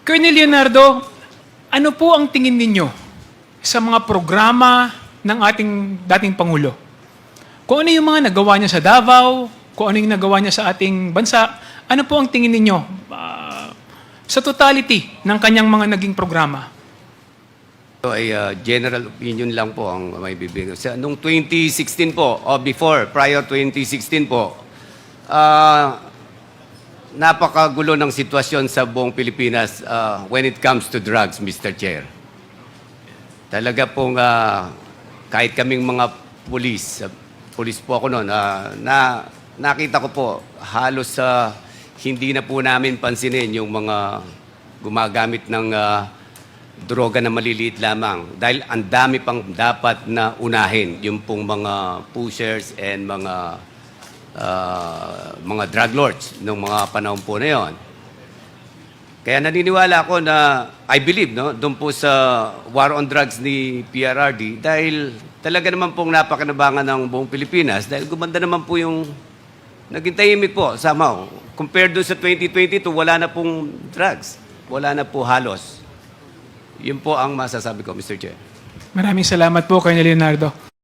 Colonel Leonardo, ano po ang tingin ninyo sa mga programa ng ating dating Pangulo? Kung ano yung mga nagawa niya sa Davao, kung ano yung nagawa niya sa ating bansa, ano po ang tingin ninyo sa totality ng kanyang mga naging programa? Ito ay general opinion lang po ang may bibigay. Noong 2016 po, o prior 2016 po, napakagulo ng sitwasyon sa buong Pilipinas when it comes to drugs, Mr. Chair. Talaga pong kahit kaming mga pulis po ako noon, nakita ko po halos hindi na po namin pansinin yung mga gumagamit ng droga na maliliit lamang dahil ang dami pang dapat na unahin yung pong mga pushers and mga drug lords nung mga panahon po na yon. Kaya naniniwala ako na I believe doon po sa war on drugs ni PRRD dahil talaga naman pong napakinabangan ng buong Pilipinas dahil gumanda naman po yung naging tahimik po somehow. Compared doon sa 2022, wala na pong drugs. Wala na po halos. Yun po ang masasabi ko, Mr. Chair. Maraming salamat po, Colonel Leonardo.